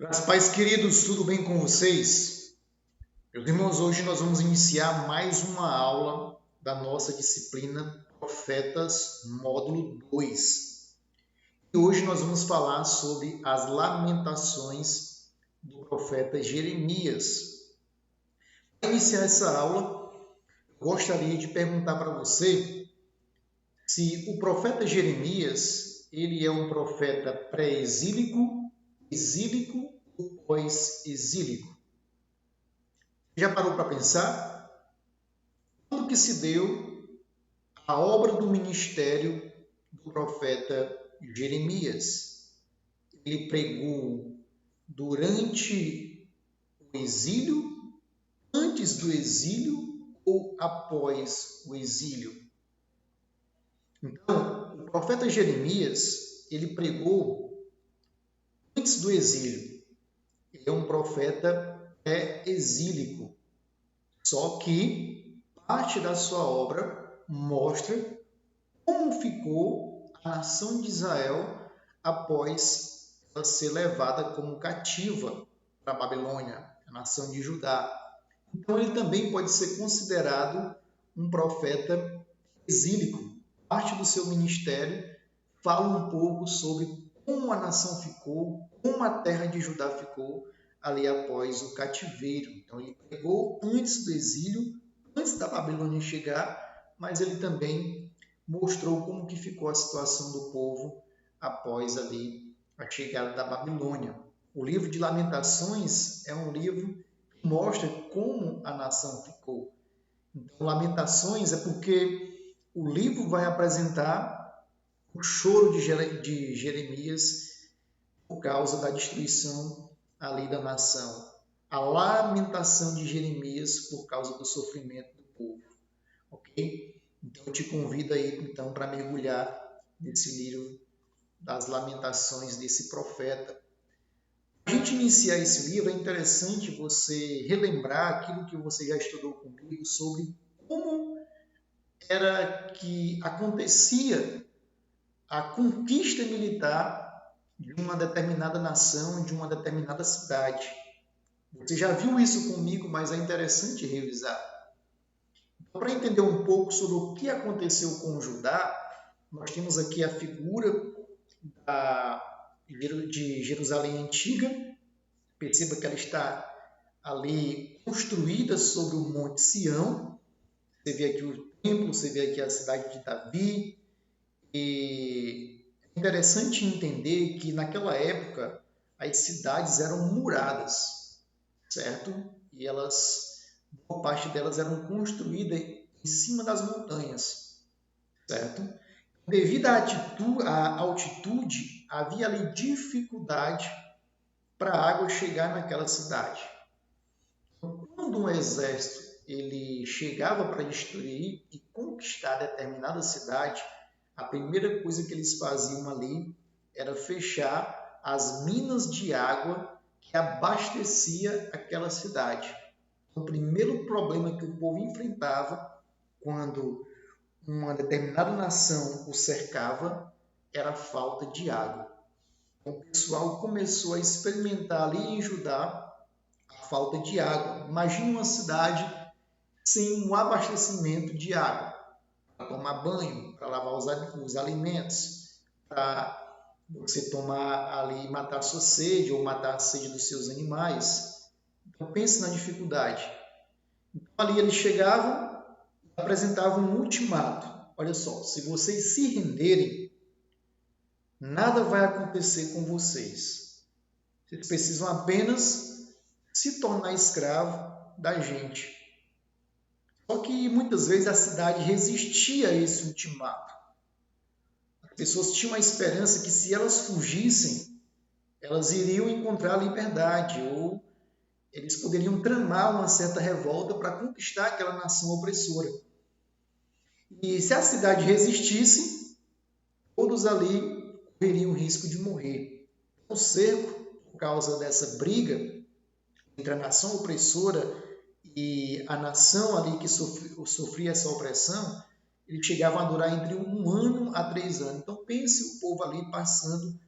Graças, pais queridos, tudo bem com vocês? Meus irmãos, hoje nós vamos iniciar mais uma aula da nossa disciplina Profetas, módulo 2. E hoje nós vamos falar sobre as lamentações do profeta Jeremias. Para iniciar essa aula, eu gostaria de perguntar para você se o profeta Jeremias ele é um profeta pré-exílico, exílico ou pós-exílico. Já parou para pensar? Quando que se deu a obra do ministério do profeta Jeremias? Ele pregou durante o exílio, antes do exílio ou após o exílio? Então, o profeta Jeremias, ele pregou antes do exílio. Ele é um profeta exílico. Só que parte da sua obra mostra como ficou a nação de Israel após ela ser levada como cativa para a Babilônia, a nação de Judá. Então ele também pode ser considerado um profeta exílico. Parte do seu ministério fala um pouco sobre como a nação ficou, como a terra de Judá ficou ali após o cativeiro. Então ele pregou antes do exílio, antes da Babilônia chegar, mas ele também mostrou como que ficou a situação do povo após ali a chegada da Babilônia. O livro de Lamentações é um livro que mostra como a nação ficou. Então, Lamentações é porque o livro vai apresentar o choro de Jeremias por causa da destruição ali da nação. A lamentação de Jeremias por causa do sofrimento do povo. Ok? Então eu te convido aí então para mergulhar nesse livro das lamentações desse profeta. Para a gente iniciar esse livro, é interessante você relembrar aquilo que você já estudou comigo sobre como era que acontecia a conquista militar de uma determinada nação, de uma determinada cidade. Você já viu isso comigo, mas é interessante revisar. Então, para entender um pouco sobre o que aconteceu com Judá, nós temos aqui a figura de Jerusalém antiga. Perceba que ela está ali construída sobre o Monte Sião. Você vê aqui o templo, você vê aqui a cidade de Davi. E é interessante entender que naquela época as cidades eram muradas, certo? E boa parte delas eram construídas em cima das montanhas, certo? Devido à altitude, havia ali dificuldade para a água chegar naquela cidade. Quando um exército ele chegava para destruir e conquistar determinada cidade, a primeira coisa que eles faziam ali era fechar as minas de água que abastecia aquela cidade. O primeiro problema que o povo enfrentava quando uma determinada nação o cercava era a falta de água. Então, o pessoal começou a experimentar ali em Judá a falta de água. Imagine uma cidade sem um abastecimento de água para tomar banho, para lavar os alimentos, para você tomar ali, matar a sua sede ou matar a sede dos seus animais. Então pense na dificuldade. Então ali eles chegavam e apresentavam um ultimato. Olha só, se vocês se renderem, nada vai acontecer com vocês. Vocês precisam apenas se tornar escravo da gente. Só que muitas vezes a cidade resistia a esse ultimato. As pessoas tinham a esperança que se elas fugissem, elas iriam encontrar a liberdade, ou eles poderiam tramar uma certa revolta para conquistar aquela nação opressora. E se a cidade resistisse, todos ali correriam o risco de morrer. O cerco, por causa dessa briga entre a nação opressora e a nação ali que sofria essa opressão, ele chegava a durar entre 1 ano a 3 anos. Então pense o povo ali passando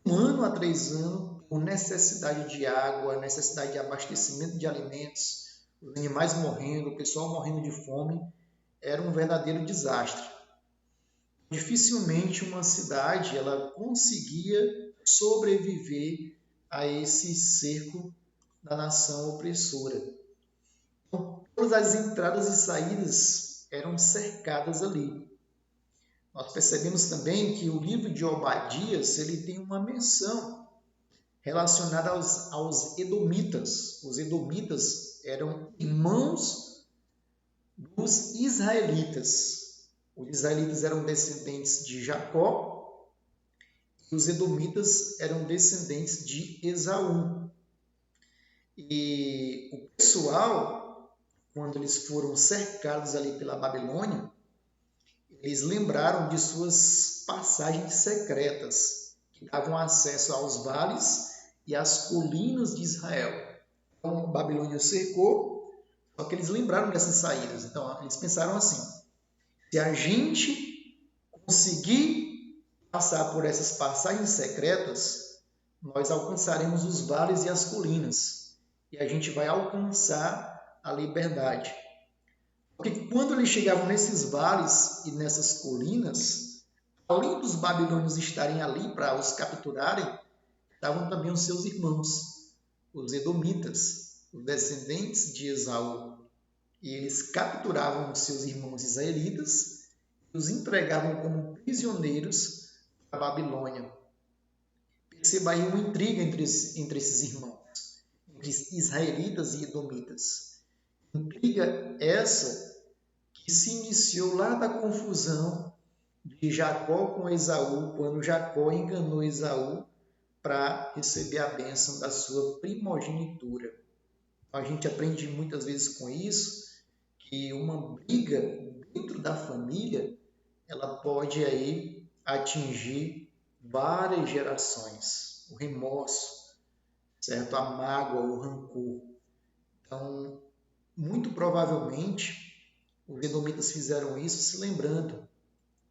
1 ano a 3 anos por necessidade de água, necessidade de abastecimento de alimentos, os animais morrendo, o pessoal morrendo de fome, era um verdadeiro desastre. Dificilmente uma cidade ela conseguia sobreviver a esse cerco da nação opressora. Então, todas as entradas e saídas eram cercadas ali. Nós percebemos também que o livro de Obadias ele tem uma menção relacionada aos edomitas. Os edomitas eram irmãos dos israelitas. Os israelitas eram descendentes de Jacó e os edomitas eram descendentes de Esaú. E o pessoal, quando eles foram cercados ali pela Babilônia, eles lembraram de suas passagens secretas, que davam acesso aos vales e às colinas de Israel. Então, a Babilônia cercou, só que eles lembraram dessas saídas. Então, eles pensaram assim, se a gente conseguir passar por essas passagens secretas, nós alcançaremos os vales e as colinas, e a gente vai alcançar a liberdade. Porque quando eles chegavam nesses vales e nessas colinas, além dos babilônios estarem ali para os capturarem, estavam também os seus irmãos, os edomitas, os descendentes de Esaú. E eles capturavam os seus irmãos israelitas e os entregavam como prisioneiros para a Babilônia. Perceba aí uma intriga entre esses irmãos, entre israelitas e edomitas. Intriga essa que se iniciou lá da confusão de Jacó com Esaú, quando Jacó enganou Esaú para receber a bênção da sua primogenitura. A gente aprende muitas vezes com isso que uma briga dentro da família ela pode aí atingir várias gerações. O remorso, certo? A mágoa, o rancor. Então, muito provavelmente, os edomitas fizeram isso se lembrando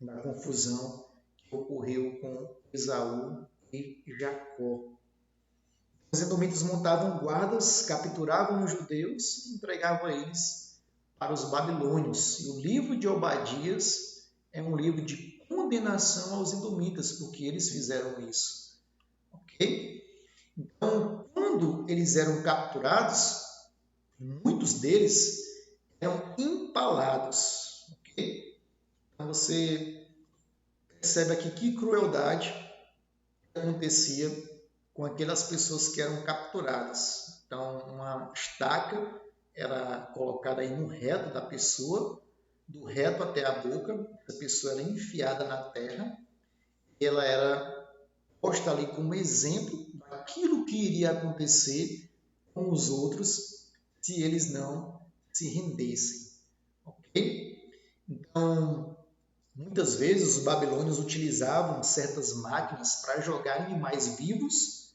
da confusão que ocorreu com Esaú e Jacó. Os edomitas montavam guardas, capturavam os judeus e entregavam eles para os babilônios. E o livro de Obadias é um livro de condenação aos edomitas, porque eles fizeram isso. Ok? Então, quando eles eram capturados, muitos deles eram empalados. Ok? Então, você percebe aqui que crueldade acontecia com aquelas pessoas que eram capturadas. Então, uma estaca era colocada aí no reto da pessoa, do reto até a boca, essa pessoa era enfiada na terra, e ela era posta ali como exemplo daquilo que iria acontecer com os outros se eles não se rendessem. Ok? Então, muitas vezes os babilônios utilizavam certas máquinas para jogar animais vivos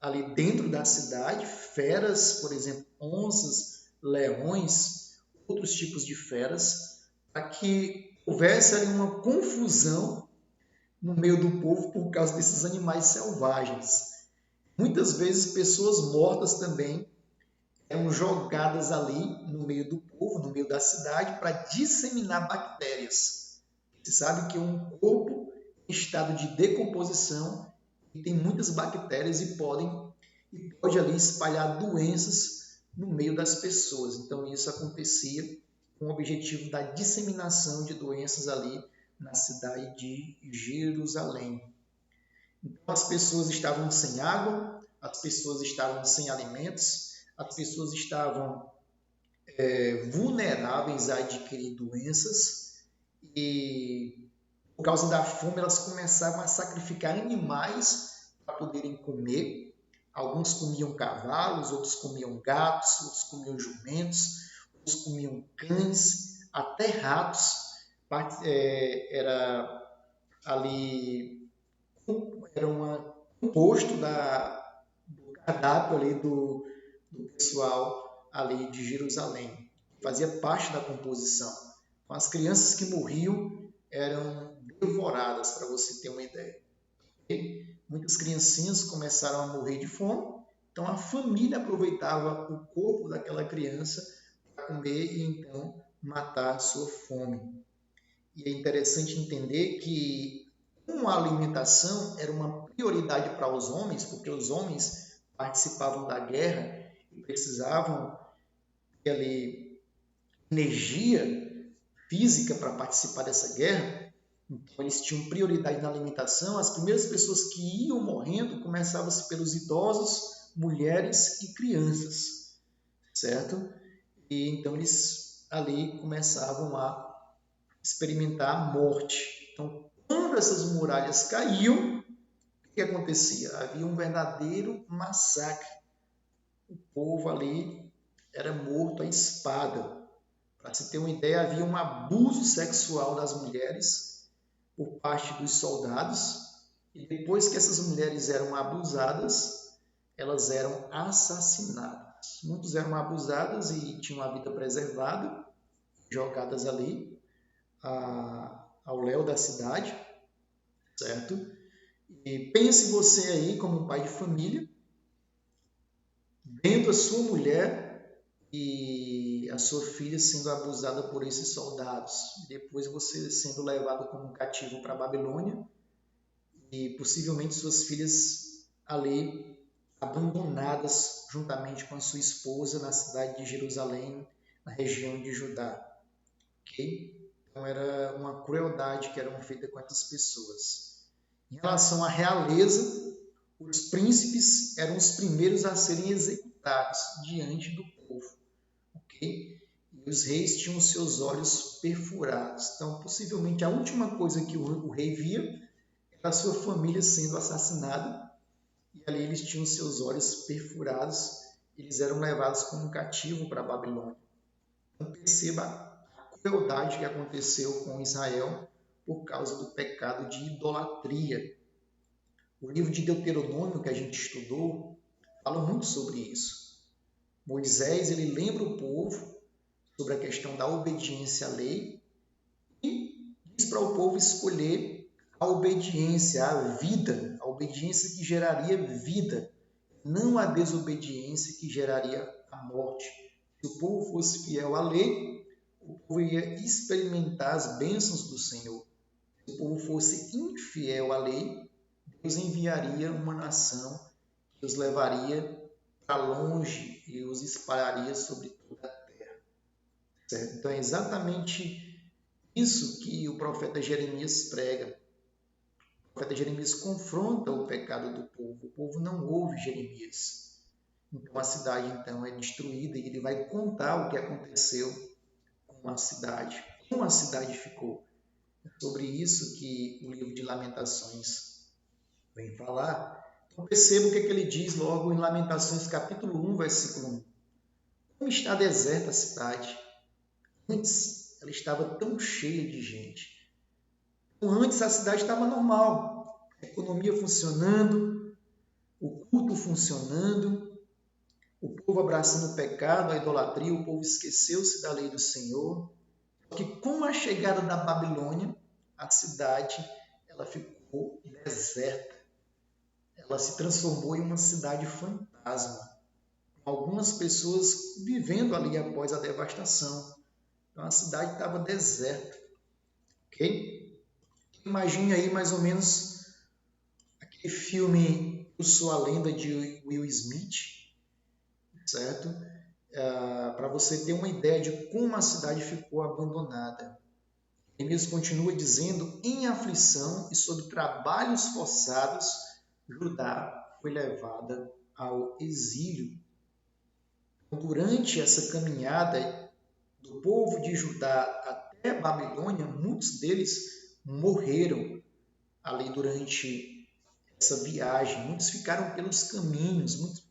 ali dentro da cidade, feras, por exemplo, onças, leões, outros tipos de feras, para que houvesse ali uma confusão no meio do povo por causa desses animais selvagens. Muitas vezes pessoas mortas também eram jogadas ali no meio do povo, no meio da cidade, para disseminar bactérias. Você sabe que um corpo em estado de decomposição tem muitas bactérias e pode ali espalhar doenças no meio das pessoas. Então isso acontecia com o objetivo da disseminação de doenças ali na cidade de Jerusalém. Então as pessoas estavam sem água, as pessoas estavam sem alimentos, as pessoas estavam vulneráveis a adquirir doenças e por causa da fome, elas começavam a sacrificar animais para poderem comer. Alguns comiam cavalos, outros comiam gatos, outros comiam jumentos, outros comiam cães, até ratos. Era ali era um posto do cardápio ali do pessoal ali de Jerusalém. Fazia parte da composição. Então, as crianças que morriam eram devoradas, para você ter uma ideia. Muitas criancinhas começaram a morrer de fome, então a família aproveitava o corpo daquela criança para comer e então matar a sua fome. E é interessante entender que a alimentação era uma prioridade para os homens, porque os homens participavam da guerra e precisavam ter ali energia física para participar dessa guerra. Então eles tinham prioridade na alimentação. As primeiras pessoas que iam morrendo começavam-se pelos idosos, mulheres e crianças, certo? E então eles ali começavam a experimentar a morte. Então, quando essas muralhas caíam, o que acontecia? Havia um verdadeiro massacre. O povo ali era morto à espada. Para se ter uma ideia, havia um abuso sexual das mulheres por parte dos soldados. E depois que essas mulheres eram abusadas, elas eram assassinadas. Muitos eram abusadas e tinham a vida preservada, jogadas ali ao léu da cidade, certo? E pense você aí como um pai de família, vendo a sua mulher e a sua filha sendo abusada por esses soldados. Depois você sendo levado como cativo para a Babilônia e possivelmente suas filhas ali abandonadas juntamente com a sua esposa na cidade de Jerusalém, na região de Judá. Ok? Então era uma crueldade que era feita com essas pessoas. Em relação à realeza, os príncipes eram os primeiros a serem executados diante do povo. Ok? E os reis tinham seus olhos perfurados. Então, possivelmente, a última coisa que o rei via era a sua família sendo assassinada. E ali eles tinham seus olhos perfurados. Eles eram levados como cativo para a Babilônia. Então, perceba crueldade que aconteceu com Israel por causa do pecado de idolatria. O livro de Deuteronômio que a gente estudou fala muito sobre isso. Moisés ele lembra o povo sobre a questão da obediência à lei e diz para o povo escolher a obediência à vida, a obediência que geraria vida, não a desobediência que geraria a morte. Se o povo fosse fiel à lei, o povo ia experimentar as bênçãos do Senhor. Se o povo fosse infiel à lei, Deus enviaria uma nação que os levaria para longe e os espalharia sobre toda a terra. Certo? Então é exatamente isso que o profeta Jeremias prega. O profeta Jeremias confronta o pecado do povo. O povo não ouve Jeremias. Então a cidade então é destruída e ele vai contar o que aconteceu a cidade, como a cidade ficou. É sobre isso que o livro de Lamentações vem falar. Então perceba o que ele diz logo em Lamentações capítulo 1, versículo 1. Como está deserta a cidade? Antes ela estava tão cheia de gente. Então, antes a cidade estava normal, a economia funcionando, o culto funcionando, o povo abraçando o pecado, a idolatria, o povo esqueceu-se da lei do Senhor. Só que com a chegada da Babilônia, a cidade ela ficou deserta. Ela se transformou em uma cidade fantasma. Algumas pessoas vivendo ali após a devastação. Então a cidade estava deserta. Ok? Imagine aí mais ou menos aquele filme Eu Sou a Lenda de Will Smith, certo? Para você ter uma ideia de como a cidade ficou abandonada. Jeremias continua dizendo, em aflição e sob trabalhos forçados, Judá foi levada ao exílio. Durante essa caminhada do povo de Judá até a Babilônia, muitos deles morreram ali durante essa viagem. Muitos ficaram pelos caminhos, muitos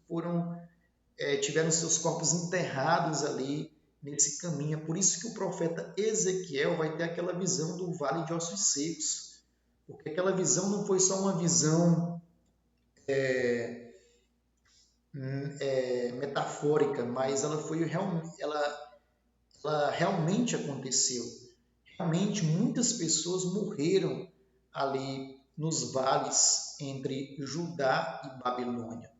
tiveram seus corpos enterrados ali nesse caminho. É por isso que o profeta Ezequiel vai ter aquela visão do vale de ossos secos. Porque aquela visão não foi só uma visão metafórica, mas ela realmente aconteceu. Realmente muitas pessoas morreram ali nos vales entre Judá e Babilônia.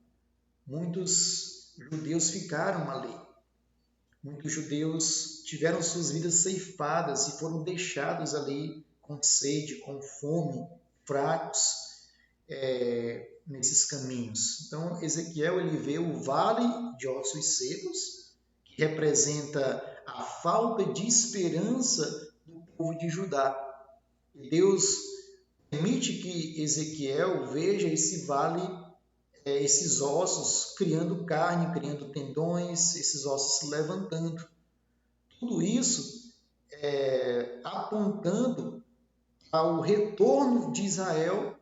Muitos judeus ficaram ali. Muitos judeus tiveram suas vidas ceifadas e foram deixados ali com sede, com fome, fracos, nesses caminhos. Então, Ezequiel ele vê o vale de ossos secos, que representa a falta de esperança do povo de Judá. E Deus permite que Ezequiel veja esse vale, esses ossos criando carne, criando tendões, esses ossos se levantando. Tudo isso apontando ao retorno de Israel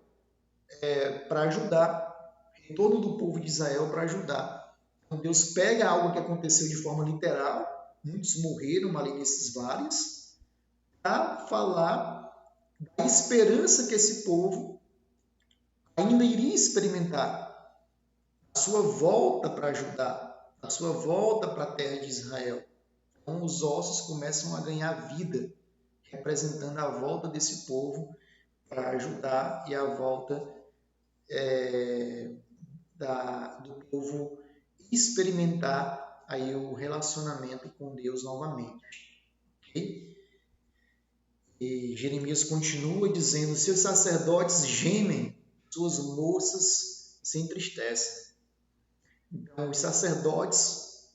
para ajudar, retorno do povo de Israel para ajudar. Então Deus pega algo que aconteceu de forma literal, muitos morreram ali nesses vales, para falar da esperança que esse povo ainda iria experimentar, a sua volta para ajudar, a sua volta para a terra de Israel. Então os ossos começam a ganhar vida, representando a volta desse povo para ajudar e a volta do povo experimentar aí o relacionamento com Deus novamente. Okay? E Jeremias continua dizendo: seus sacerdotes gemem, suas moças se entristecem. Então, os sacerdotes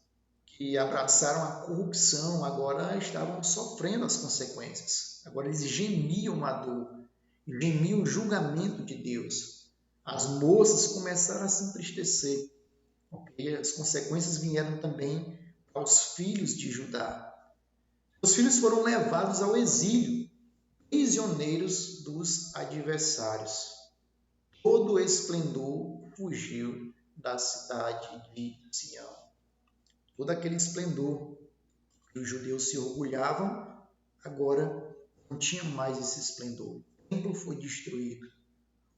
que abraçaram a corrupção agora estavam sofrendo as consequências. Agora eles gemiam a dor, gemiam o julgamento de Deus. As moças começaram a se entristecer. Okay? As consequências vieram também aos filhos de Judá. Os filhos foram levados ao exílio, prisioneiros dos adversários. Todo o esplendor fugiu da cidade de Sião. Todo aquele esplendor que os judeus se orgulhavam, agora não tinha mais esse esplendor. O templo foi destruído.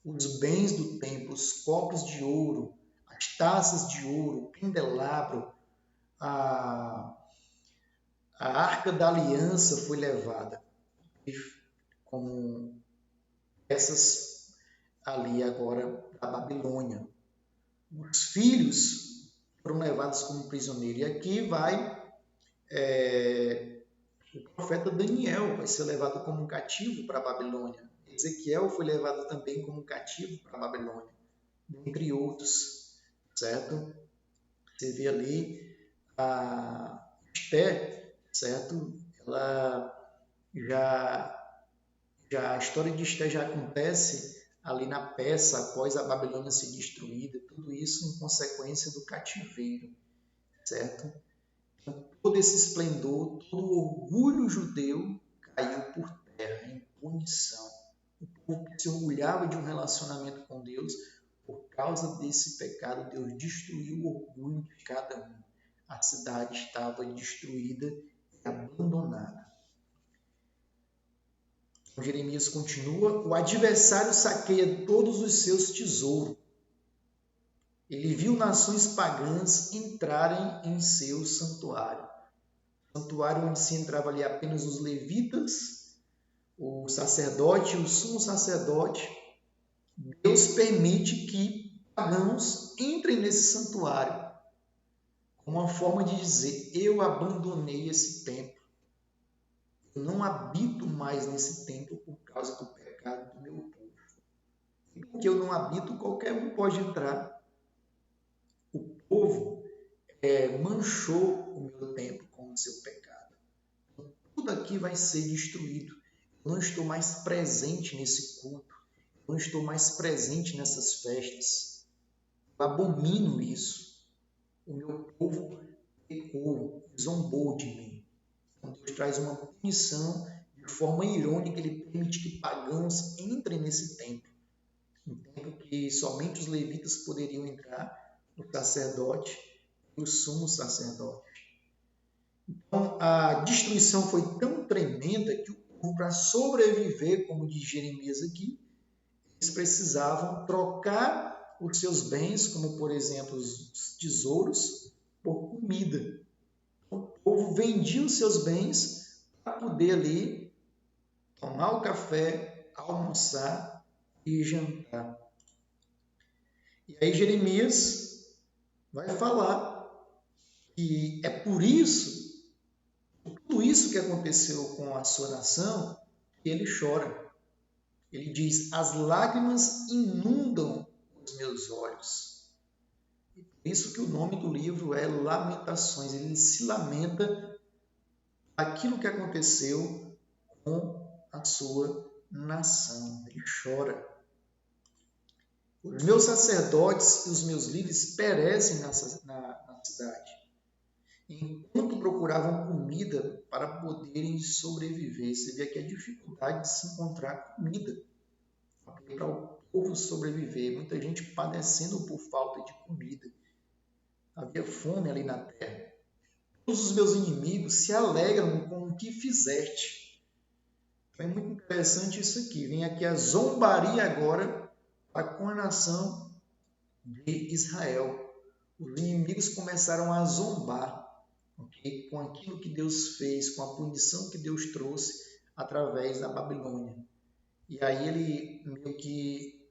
Os bens do templo, os copos de ouro, as taças de ouro, o candelabro, a arca da aliança foi levada como peças ali agora da Babilônia. Os filhos foram levados como prisioneiros. E aqui vai o profeta Daniel, vai ser levado como cativo para a Babilônia. Ezequiel foi levado também como cativo para a Babilônia, entre outros, certo? Você vê ali a Esté, certo? Ela a história de Esté já acontece ali na peça, após a Babilônia ser destruída, tudo isso em consequência do cativeiro, certo? Então, todo esse esplendor, todo o orgulho judeu caiu por terra, em punição. O povo que se orgulhava de um relacionamento com Deus, por causa desse pecado, Deus destruiu o orgulho de cada um. A cidade estava destruída e abandonada. Jeremias continua: o adversário saqueia todos os seus tesouros. Ele viu nações pagãs entrarem em seu santuário. Santuário onde se entrava ali apenas os levitas, o sacerdote, o sumo sacerdote. Deus permite que pagãos entrem nesse santuário, como uma forma de dizer: eu abandonei esse templo. Eu não habito mais nesse templo por causa do pecado do meu povo. E porque eu não habito, qualquer um pode entrar. O povo manchou o meu templo com o seu pecado. Então, tudo aqui vai ser destruído. Eu não estou mais presente nesse culto. Eu não estou mais presente nessas festas. Eu abomino isso. O meu povo pecou, zombou de mim. Então Deus traz uma punição de forma irônica. Ele permite que pagãos entrem nesse templo. Um templo que somente os levitas poderiam entrar, o sacerdote e o sumo sacerdote. Então a destruição foi tão tremenda que o povo, para sobreviver, como diz Jeremias aqui, eles precisavam trocar os seus bens, como por exemplo os tesouros, por comida. O povo vendia os seus bens para poder ali tomar o café, almoçar e jantar. E aí Jeremias vai falar que é por isso, por tudo isso que aconteceu com a sua nação, que ele chora. Ele diz: as lágrimas inundam os meus olhos. E por isso que o nome do livro é Lamentações. Ele se lamenta aquilo que aconteceu com a sua nação. Ele chora. Os meus sacerdotes e os meus líderes perecem na cidade, enquanto procuravam comida para poderem sobreviver. Você vê aqui a dificuldade de se encontrar comida para o povo sobreviver. Muita gente padecendo por falta de comida. Havia fome ali na terra. Todos os meus inimigos se alegram com o que fizeste. Então é muito interessante isso aqui. Vem aqui a zombaria agora com a nação de Israel. Os inimigos começaram a zombar, okay, com aquilo que Deus fez, com a punição que Deus trouxe através da Babilônia. E aí ele meio que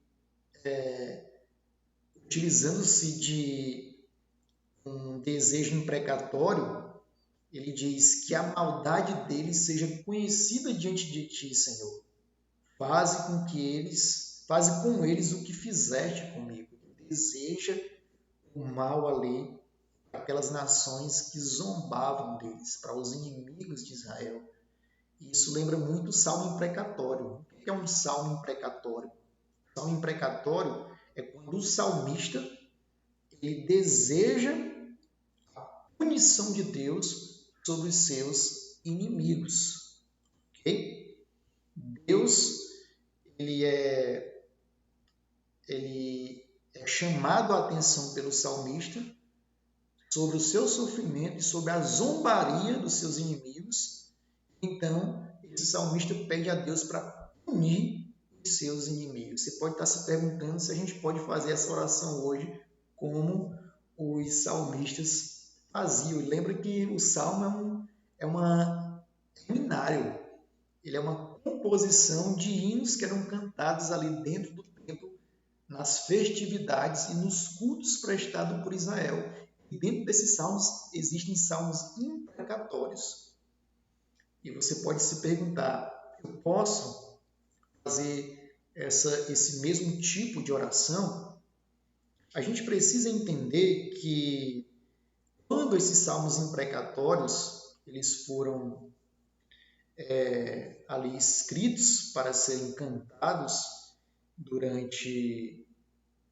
utilizando-se de um desejo imprecatório, ele diz que a maldade deles seja conhecida diante de ti, Senhor. Faze com eles o que fizeste comigo. Ele deseja o mal ali para aquelas nações que zombavam deles, para os inimigos de Israel. Isso lembra muito o salmo imprecatório. O que é um salmo imprecatório? O salmo imprecatório é quando o salmista ele deseja a punição de Deus sobre os seus inimigos. Okay? Deus ele é chamado a atenção pelo salmista sobre o seu sofrimento e sobre a zombaria dos seus inimigos. Então, esse salmista pede a Deus para punir os seus inimigos. Você pode estar se perguntando se a gente pode fazer essa oração hoje como os salmistas faziam. Lembra que o salmo é um hinário. Ele é uma composição de hinos que eram cantados ali dentro do templo, nas festividades e nos cultos prestados por Israel. E dentro desses salmos existem salmos imprecatórios. E você pode se perguntar, eu posso fazer esse mesmo tipo de oração? A gente precisa entender que quando esses salmos imprecatórios eles foram ali escritos para serem cantados durante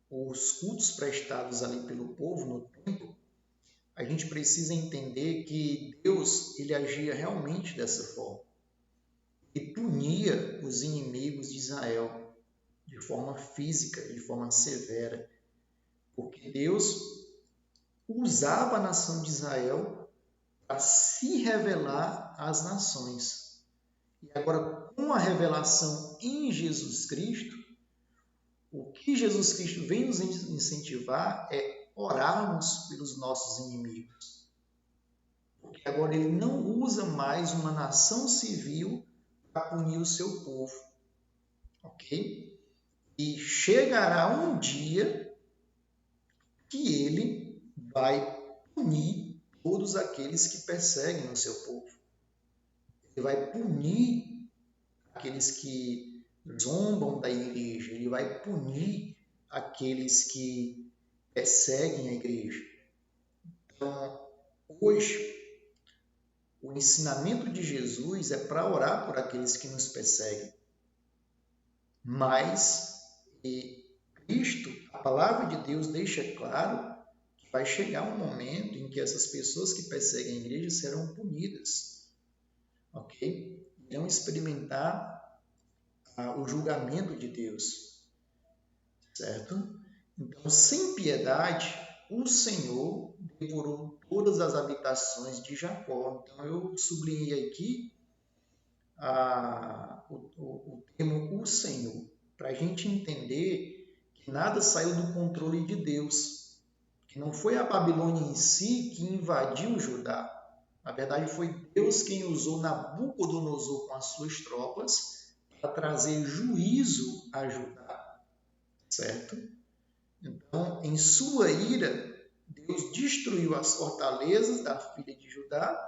os cultos prestados ali pelo povo no templo, a gente precisa entender que Deus ele agia realmente dessa forma e punia os inimigos de Israel de forma física, de forma severa, porque Deus usava a nação de Israel para se revelar às nações. E agora, com a revelação em Jesus Cristo, o que Jesus Cristo vem nos incentivar é orarmos pelos nossos inimigos. Porque agora ele não usa mais uma nação civil para punir o seu povo. Ok? E chegará um dia que ele vai punir todos aqueles que perseguem o seu povo. Ele vai punir aqueles que zombam da igreja, ele vai punir aqueles que perseguem a igreja. Então, hoje, o ensinamento de Jesus é para orar por aqueles que nos perseguem. Mas Cristo, a palavra de Deus deixa claro que vai chegar um momento em que essas pessoas que perseguem a igreja serão punidas. Ok? Irão experimentar o julgamento de Deus, certo? Então, sem piedade, o Senhor devorou todas as habitações de Jacó. Então, eu sublinhei aqui o termo o Senhor, para a gente entender que nada saiu do controle de Deus, que não foi a Babilônia em si que invadiu Judá. Na verdade, foi Deus quem usou Nabucodonosor com as suas tropas para trazer juízo a Judá. certo? Então, em sua ira, Deus destruiu as fortalezas da filha de Judá,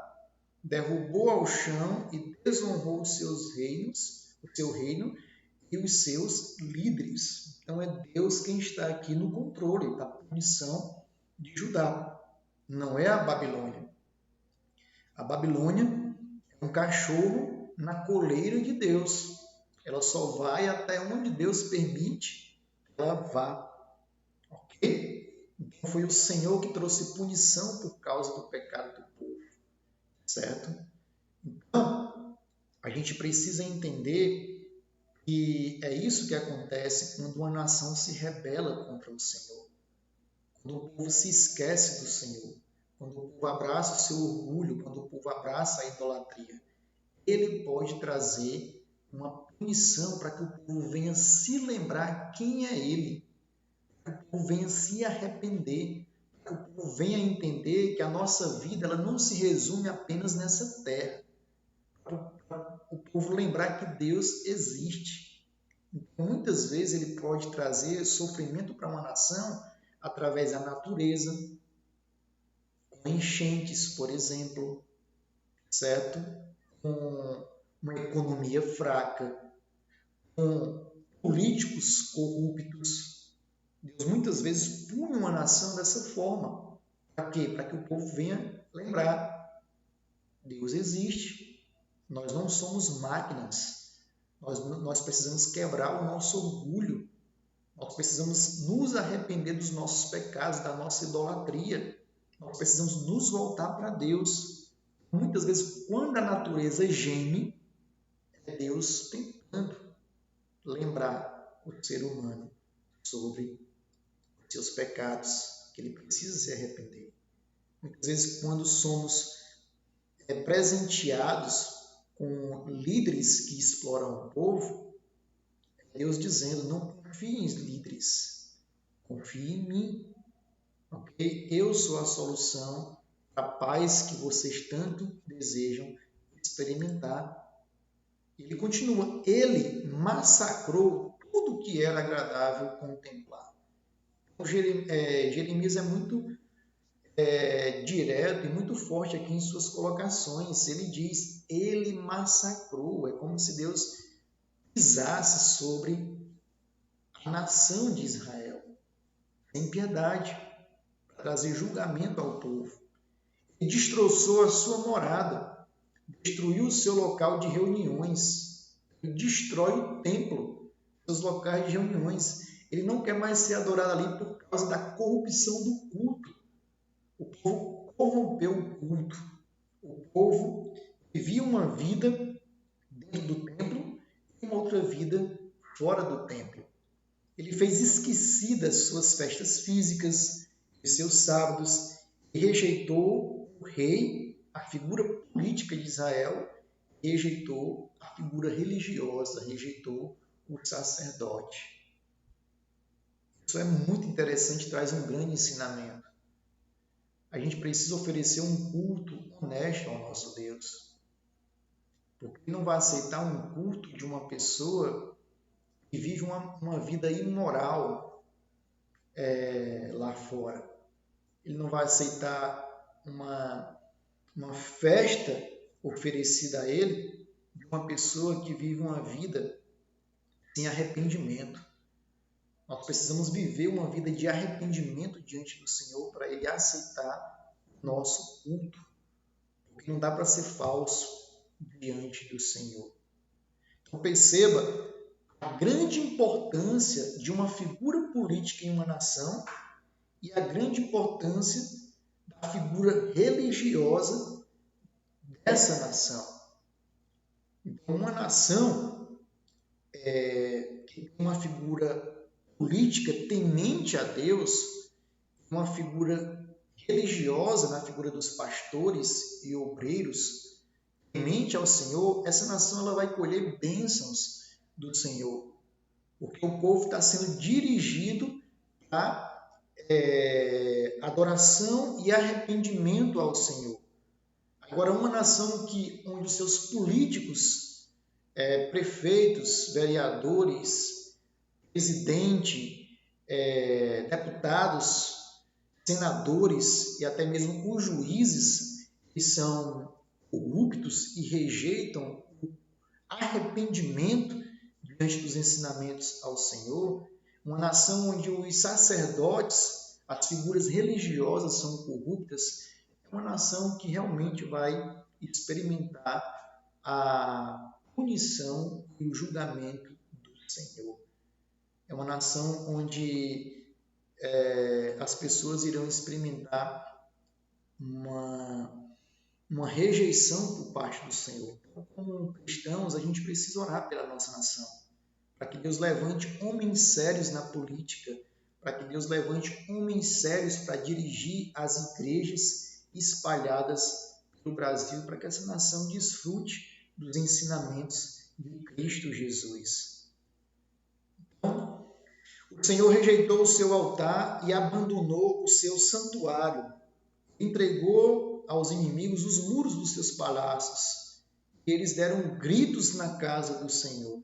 derrubou ao chão e desonrou os seus reinos, o seu reino e os seus líderes. Então, é Deus quem está aqui no controle da punição de Judá, não é a Babilônia. A Babilônia é um cachorro na coleira de Deus. Ela só vai até onde Deus permite que ela vá. Ok? Então foi o Senhor que trouxe punição por causa do pecado do povo. Certo? Então, a gente precisa entender que é isso que acontece quando uma nação se rebela contra o Senhor. Quando o povo se esquece do Senhor. Quando o povo abraça o seu orgulho, quando o povo abraça a idolatria. Ele pode trazer uma punição para que o povo venha se lembrar quem é ele, para que o povo venha se arrepender, para que o povo venha entender que a nossa vida ela não se resume apenas nessa terra, para o povo lembrar que Deus existe. Então, muitas vezes ele pode trazer sofrimento para uma nação através da natureza, com enchentes, por exemplo, certo? Com uma economia fraca, com políticos corruptos. Deus muitas vezes pune uma nação dessa forma. Para quê? Para que o povo venha lembrar. Deus existe. Nós não somos máquinas. Nós precisamos quebrar o nosso orgulho. Nós precisamos nos arrepender dos nossos pecados, da nossa idolatria. Nós precisamos nos voltar para Deus. Muitas vezes, quando a natureza geme, é Deus tentando lembrar o ser humano sobre os seus pecados, que ele precisa se arrepender. Muitas vezes, quando somos presenteados com líderes que exploram o povo, é Deus dizendo, não confie em líderes, confie em mim. Okay? Eu sou a solução para a paz que vocês tanto desejam experimentar. Ele continua, ele massacrou tudo que era agradável contemplar. Então, Jeremias é muito direto e muito forte aqui em suas colocações. Ele diz, ele massacrou. É como se Deus pisasse sobre a nação de Israel, sem piedade, para trazer julgamento ao povo. Ele destroçou a sua morada, destruiu o seu local de reuniões, ele destrói o templo, seus locais de reuniões. Ele não quer mais ser adorado ali por causa da corrupção do culto. O povo corrompeu o culto. O povo vivia uma vida dentro do templo e uma outra vida fora do templo. Ele fez esquecidas suas festas físicas, os seus sábados, e rejeitou o rei, a figura política de Israel, rejeitou a figura religiosa, rejeitou o sacerdote. Isso é muito interessante, traz um grande ensinamento. A gente precisa oferecer um culto honesto ao nosso Deus. Porque ele não vai aceitar um culto de uma pessoa que vive uma vida imoral lá fora. Ele não vai aceitar uma festa oferecida a ele de uma pessoa que vive uma vida sem arrependimento. Nós precisamos viver uma vida de arrependimento diante do Senhor para ele aceitar o nosso culto. Porque não dá para ser falso diante do Senhor. Então perceba a grande importância de uma figura política em uma nação e a grande importância da figura religiosa dessa nação. Então, uma nação que tem uma figura política temente a Deus, uma figura religiosa na figura dos pastores e obreiros, temente ao Senhor, essa nação ela vai colher bênçãos do Senhor, porque o povo está sendo dirigido a adoração e arrependimento ao Senhor. Agora, uma nação onde os seus políticos, prefeitos, vereadores, presidente, deputados, senadores e até mesmo os juízes que são corruptos e rejeitam o arrependimento diante dos ensinamentos ao Senhor, uma nação onde os sacerdotes, as figuras religiosas são corruptas, é uma nação que realmente vai experimentar a punição e o julgamento do Senhor. É uma nação onde as pessoas irão experimentar uma rejeição por parte do Senhor. Então, como cristãos, a gente precisa orar pela nossa nação, para que Deus levante homens sérios na política, para que Deus levante homens sérios para dirigir as igrejas espalhadas pelo Brasil, para que essa nação desfrute dos ensinamentos de Cristo Jesus. Então, o Senhor rejeitou o seu altar e abandonou o seu santuário. Entregou aos inimigos os muros dos seus palácios. E eles deram gritos na casa do Senhor.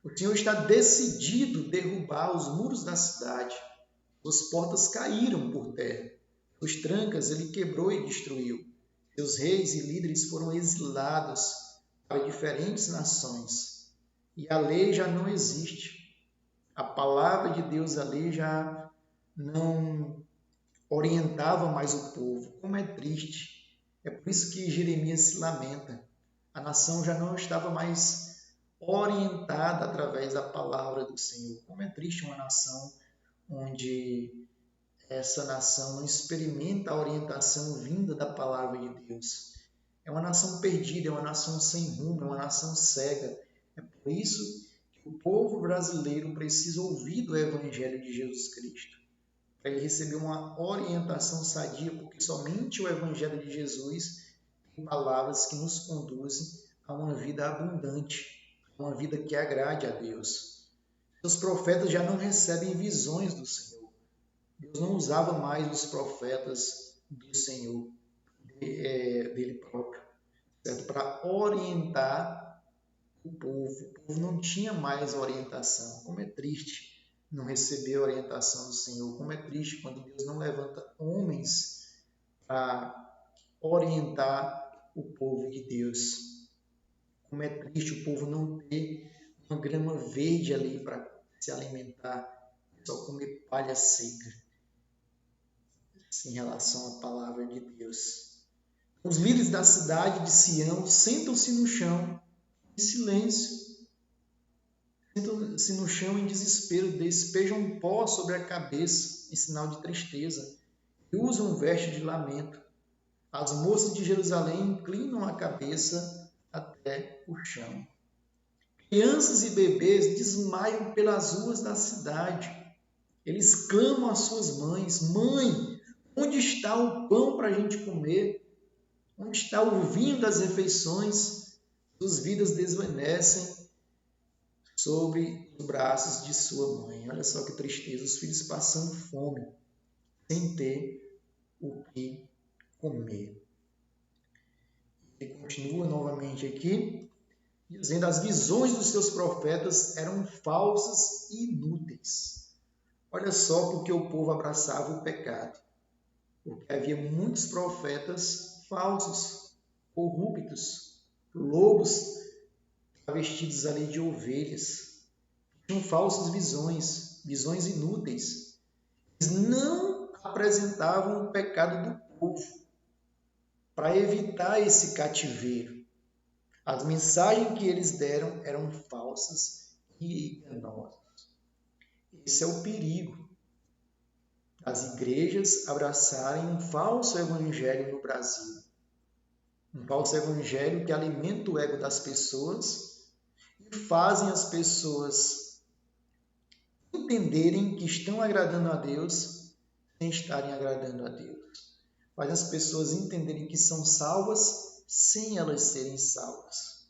O Senhor está decidido a derrubar os muros da cidade. Suas portas caíram por terra. Suas trancas ele quebrou e destruiu. Seus reis e líderes foram exilados para diferentes nações. E a lei já não existe. A palavra de Deus ali já não orientava mais o povo. Como é triste. É por isso que Jeremias se lamenta. A nação já não estava mais orientada através da palavra do Senhor. Como é triste uma nação onde essa nação não experimenta a orientação vinda da palavra de Deus. É uma nação perdida, é uma nação sem rumo, é uma nação cega. É por isso que o povo brasileiro precisa ouvir do Evangelho de Jesus Cristo, para ele receber uma orientação sadia, porque somente o Evangelho de Jesus tem palavras que nos conduzem a uma vida abundante, uma vida que agrade a Deus. Os profetas já não recebem visões do Senhor. Deus não usava mais os profetas do Senhor, dele próprio, certo? Para orientar o povo. O povo não tinha mais orientação. Como é triste não receber a orientação do Senhor. Como é triste quando Deus não levanta homens para orientar o povo de Deus. Como é triste o povo não ter uma grama verde ali para se alimentar, só comer palha seca, em relação à palavra de Deus. Os líderes da cidade de Sião sentam-se no chão em silêncio, sentam-se no chão em desespero, despejam pó sobre a cabeça em sinal de tristeza e usam veste de lamento. As moças de Jerusalém inclinam a cabeça até o chão. Crianças e bebês desmaiam pelas ruas da cidade. Eles clamam às suas mães: Mãe, onde está o pão para a gente comer? Onde está o vinho das refeições? Suas vidas desvanecem sobre os braços de sua mãe. Olha só que tristeza, os filhos passando fome, sem ter o que comer. Ele continua novamente aqui, dizendo: as visões dos seus profetas eram falsas e inúteis. Olha só porque o povo abraçava o pecado. Porque havia muitos profetas falsos, corruptos, lobos travestidos ali de ovelhas. Tinham falsas visões, visões inúteis. Eles não apresentavam o pecado do povo para evitar esse cativeiro. As mensagens que eles deram eram falsas e enganosas. Esse é o perigo das igrejas abraçarem um falso evangelho no Brasil. Um falso evangelho que alimenta o ego das pessoas e fazem as pessoas entenderem que estão agradando a Deus sem estarem agradando a Deus. Faz as pessoas entenderem que são salvas sem elas serem salvas.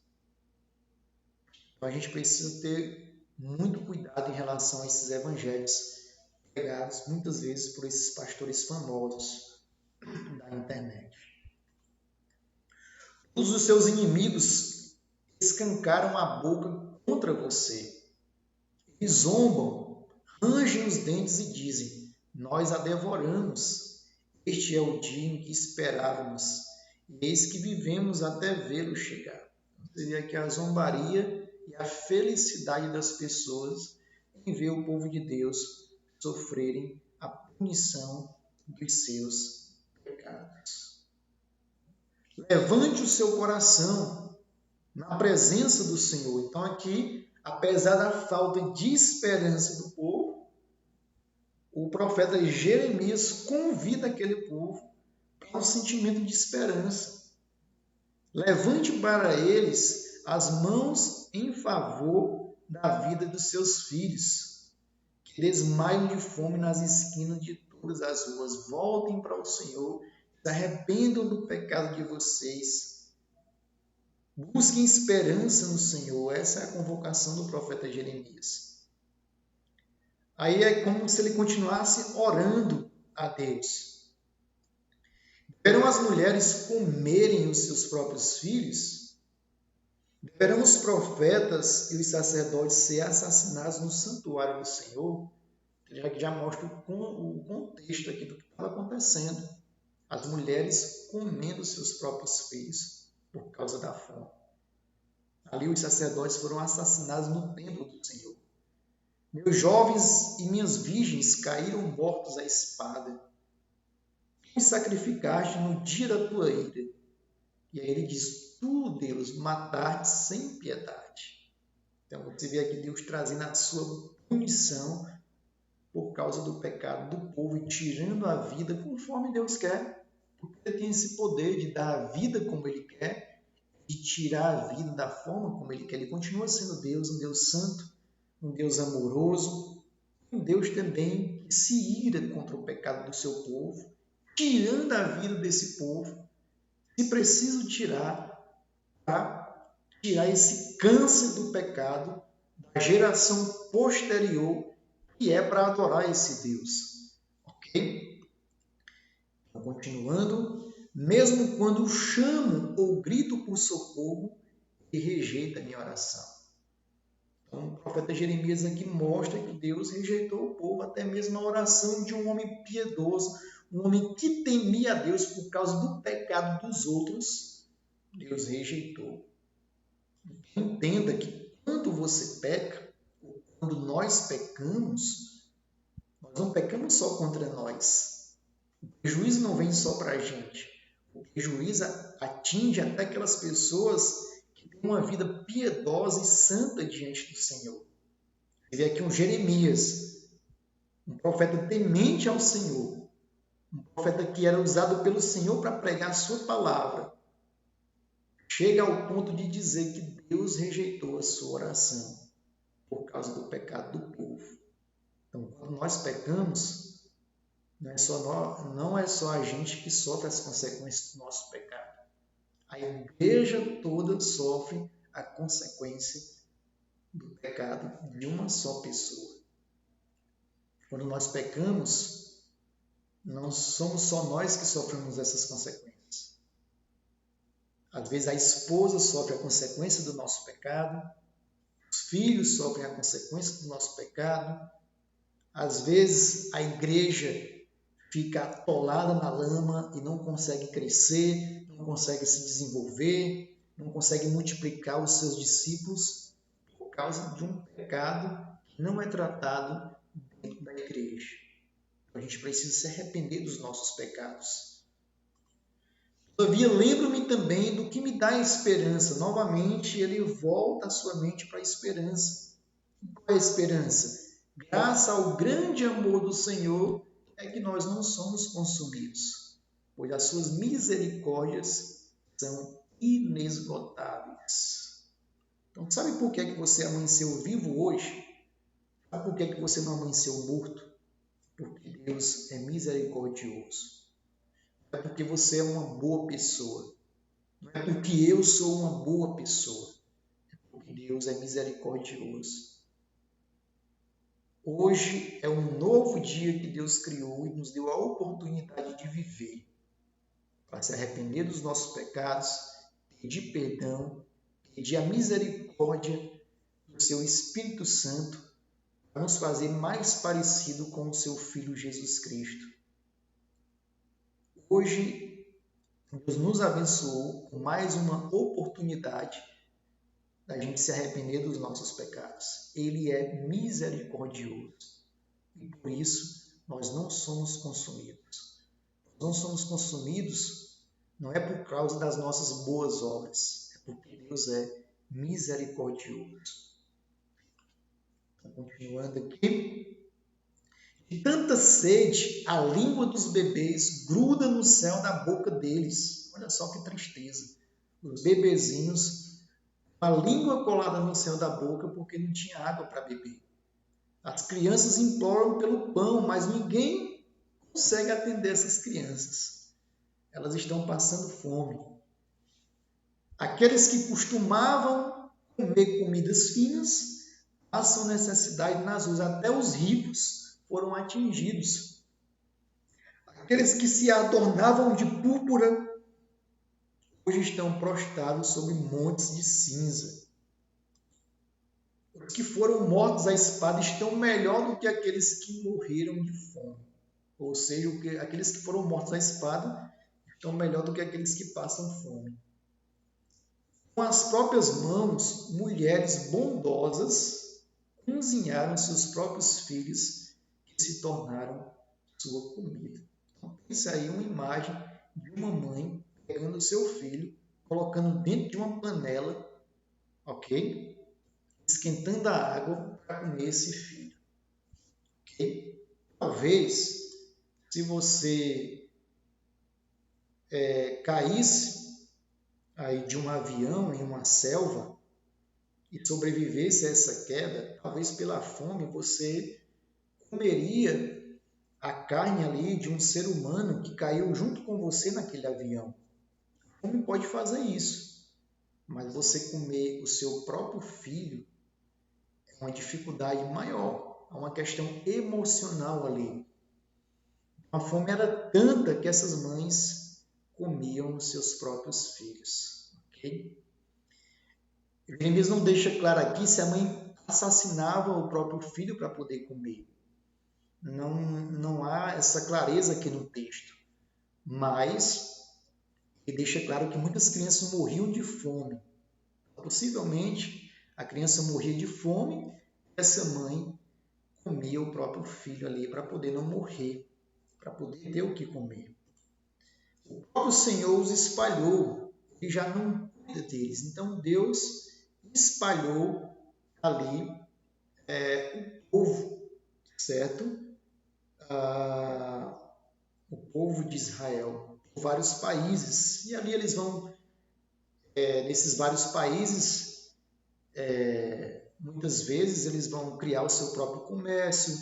Então a gente precisa ter muito cuidado em relação a esses evangelhos pregados muitas vezes por esses pastores famosos da internet. Todos os seus inimigos escancaram a boca contra você. Eles zombam, rangem os dentes e dizem: nós a devoramos. Este é o dia em que esperávamos, e eis que vivemos até vê-lo chegar. Você vê aqui a zombaria e a felicidade das pessoas em ver o povo de Deus sofrerem a punição dos seus pecados. Levante o seu coração na presença do Senhor. Então aqui, apesar da falta de esperança do povo, o profeta Jeremias convida aquele povo para um sentimento de esperança. Levante para eles as mãos em favor da vida dos seus filhos, que desmaiam de fome nas esquinas de todas as ruas. Voltem para o Senhor, se arrependam do pecado de vocês. Busquem esperança no Senhor. Essa é a convocação do profeta Jeremias. Aí é como se ele continuasse orando a Deus. Deverão as mulheres comerem os seus próprios filhos? Deverão os profetas e os sacerdotes ser assassinados no santuário do Senhor? Já mostra o contexto aqui do que estava acontecendo. As mulheres comendo seus próprios filhos por causa da fome. Ali os sacerdotes foram assassinados no templo do Senhor. Meus jovens e minhas virgens caíram mortos à espada. Tu sacrificaste no dia da tua ira. E aí ele diz, tu, Deus, mataste sem piedade. Então você vê aqui Deus trazendo a sua punição por causa do pecado do povo e tirando a vida conforme Deus quer. Porque ele tem esse poder de dar a vida como ele quer, de tirar a vida da forma como ele quer. Ele continua sendo Deus, um Deus santo, um Deus amoroso, um Deus também que se ira contra o pecado do seu povo, tirando a vida desse povo, se preciso tirar, para tirar esse câncer do pecado da geração posterior, que é para adorar esse Deus. Ok? Então, continuando, mesmo quando chamo ou grito por socorro, ele rejeita a minha oração. Então, o profeta Jeremias aqui mostra que Deus rejeitou o povo, até mesmo a oração de um homem piedoso, um homem que temia a Deus por causa do pecado dos outros, Deus rejeitou. Entenda que quando você peca, ou quando nós pecamos, nós não pecamos só contra nós. O prejuízo não vem só para a gente. O prejuízo atinge até aquelas pessoas uma vida piedosa e santa diante do Senhor. Você vê aqui um Jeremias, um profeta temente ao Senhor, um profeta que era usado pelo Senhor para pregar a sua palavra. Chega ao ponto de dizer que Deus rejeitou a sua oração por causa do pecado do povo. Então, quando nós pecamos, não é só a gente que sofre as consequências do nosso pecado. A igreja toda sofre a consequência do pecado de uma só pessoa. Quando nós pecamos, não somos só nós que sofremos essas consequências. Às vezes a esposa sofre a consequência do nosso pecado, os filhos sofrem a consequência do nosso pecado, às vezes a igreja fica atolada na lama e não consegue crescer, não consegue se desenvolver, não consegue multiplicar os seus discípulos por causa de um pecado que não é tratado dentro da igreja. Então, a gente precisa se arrepender dos nossos pecados. Todavia, lembro-me também do que me dá esperança. Novamente, ele volta a sua mente para a esperança. Qual é a esperança? Graças ao grande amor do Senhor, é que nós não somos consumidos, pois as suas misericórdias são inesgotáveis. Então, sabe por que você amanheceu vivo hoje? Sabe por que você não amanheceu morto? Porque Deus é misericordioso. Não é porque você é uma boa pessoa. Não é porque eu sou uma boa pessoa. É porque Deus é misericordioso. Hoje é um novo dia que Deus criou e nos deu a oportunidade de viver, para se arrepender dos nossos pecados, pedir perdão, pedir a misericórdia do seu Espírito Santo, para nos fazer mais parecido com o seu Filho Jesus Cristo. Hoje, Deus nos abençoou com mais uma oportunidade da gente se arrepender dos nossos pecados. Ele é misericordioso e por isso nós não somos consumidos. Não somos consumidos não é por causa das nossas boas obras, é porque Deus é misericordioso. Então, continuando aqui. De tanta sede, a língua dos bebês gruda no céu da boca deles. Olha só que tristeza. Os bebezinhos com a língua colada no céu da boca porque não tinha água para beber. As crianças imploram pelo pão, mas ninguém consegue atender essas crianças. Elas estão passando fome. Aqueles que costumavam comer comidas finas passam necessidade nas ruas. Até os ricos foram atingidos. Aqueles que se adornavam de púrpura hoje estão prostrados sobre montes de cinza. Os que foram mortos à espada estão melhor do que aqueles que morreram de fome. Ou seja, aqueles que foram mortos à espada estão melhor do que aqueles que passam fome. Com as próprias mãos, mulheres bondosas cozinharam seus próprios filhos que se tornaram sua comida. Então, isso aí é uma imagem de uma mãe pegando o seu filho, colocando dentro de uma panela, ok? Esquentando a água para comer esse filho. Ok? Talvez, se você caísse aí de um avião em uma selva e sobrevivesse a essa queda, talvez pela fome você comeria a carne ali de um ser humano que caiu junto com você naquele avião. A fome pode fazer isso, mas você comer o seu próprio filho é uma dificuldade maior, é uma questão emocional ali. A fome era tanta que essas mães comiam os seus próprios filhos. Okay? Jeremias não deixa claro aqui se a mãe assassinava o próprio filho para poder comer. Não há essa clareza aqui no texto. Mas ele deixa claro que muitas crianças morriam de fome. Possivelmente a criança morria de fome e essa mãe comia o próprio filho ali para poder não morrer, para poder ter o que comer. O próprio Senhor os espalhou, ele já não cuida deles. Então Deus espalhou ali o povo, certo? O povo de Israel, por vários países. E ali eles vão, nesses vários países, muitas vezes eles vão criar o seu próprio comércio,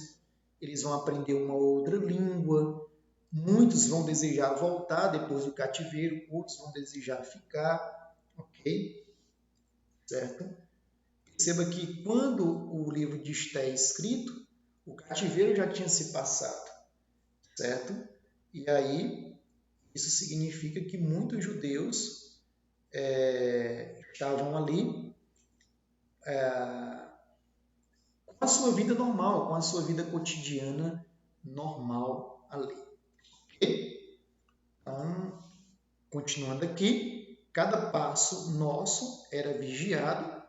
eles vão aprender uma outra língua. Muitos vão desejar voltar depois do cativeiro, outros vão desejar ficar, ok? Certo? Perceba que quando o livro de Esté é escrito, o cativeiro já tinha se passado, certo? E aí, isso significa que muitos judeus estavam ali com a sua vida normal, com a sua vida cotidiana normal ali. Então, continuando aqui, cada passo nosso era vigiado,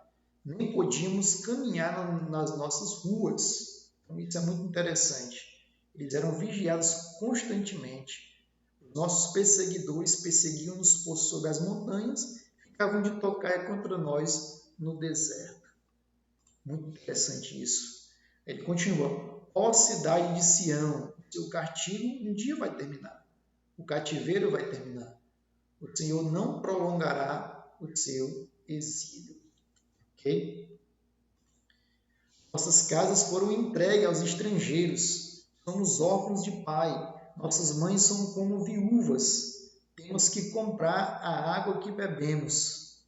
nem podíamos caminhar nas nossas ruas. Então, isso é muito interessante. Eles eram vigiados constantemente. Os nossos perseguidores perseguiam-nos por sobre as montanhas, ficavam de tocaia contra nós no deserto. Muito interessante isso. Ele continua: ó cidade de Sião, o seu castigo um dia vai terminar. O cativeiro vai terminar. O Senhor não prolongará o seu exílio. Ok? Nossas casas foram entregues aos estrangeiros. Somos órfãos de pai. Nossas mães são como viúvas. Temos que comprar a água que bebemos.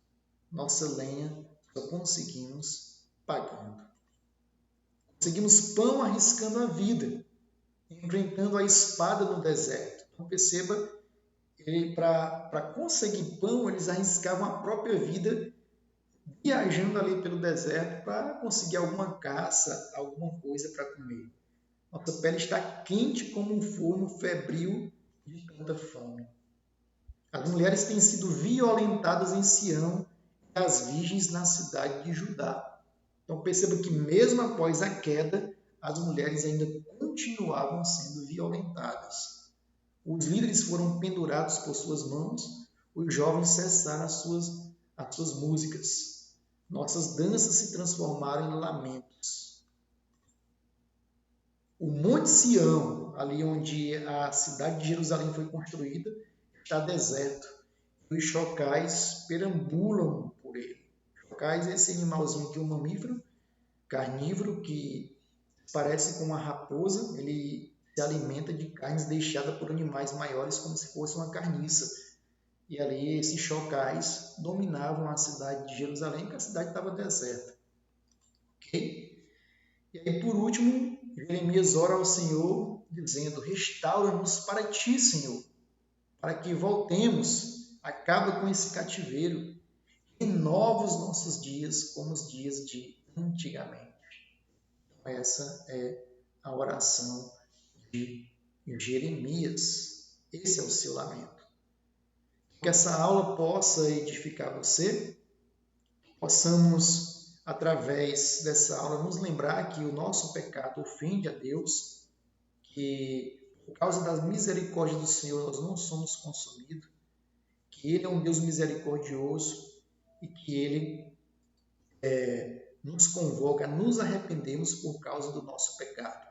Nossa lenha só conseguimos pagando. Conseguimos pão arriscando a vida, enfrentando a espada no deserto. Então perceba, para conseguir pão, eles arriscavam a própria vida viajando ali pelo deserto para conseguir alguma caça, alguma coisa para comer. Nossa pele está quente como um forno febril de tanta fome. As mulheres têm sido violentadas em Sião e as virgens na cidade de Judá. Então perceba que mesmo após a queda, as mulheres ainda continuavam sendo violentadas. Os líderes foram pendurados por suas mãos, os jovens cessaram as suas músicas. Nossas danças se transformaram em lamentos. O Monte Sião, ali onde a cidade de Jerusalém foi construída, está deserto. E os chocais perambulam por ele. Chocais é esse animalzinho que é um mamífero carnívoro que parece com uma raposa. Ele se alimenta de carnes deixadas por animais maiores como se fosse uma carniça. E ali esses chocais dominavam a cidade de Jerusalém, porque a cidade estava deserta. Ok? E aí, por último, Jeremias ora ao Senhor, dizendo: restaura-nos para ti, Senhor, para que voltemos, acaba com esse cativeiro, renova os nossos dias como os dias de antigamente. Então, essa é a oração de Jeremias. Esse é o seu lamento. Que essa aula possa edificar você, possamos, através dessa aula, nos lembrar que o nosso pecado ofende a Deus, que por causa da misericórdia do Senhor nós não somos consumidos, que Ele é um Deus misericordioso e que Ele nos convoca a nos arrependermos por causa do nosso pecado.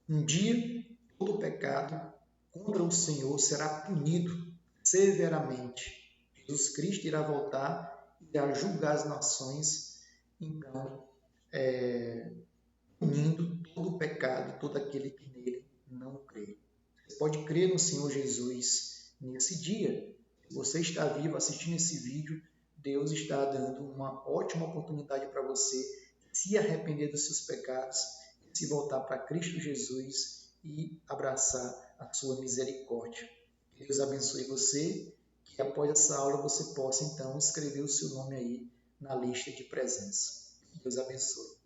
Um dia, todo pecado contra o Senhor será punido severamente. Jesus Cristo irá voltar e irá julgar as nações, então, punindo todo o pecado, todo aquele que nele não crê. Você pode crer no Senhor Jesus nesse dia. Se você está vivo assistindo esse vídeo, Deus está dando uma ótima oportunidade para você se arrepender dos seus pecados, se voltar para Cristo Jesus e abraçar a sua misericórdia. Que Deus abençoe você, que após essa aula você possa então escrever o seu nome aí na lista de presença. Deus abençoe.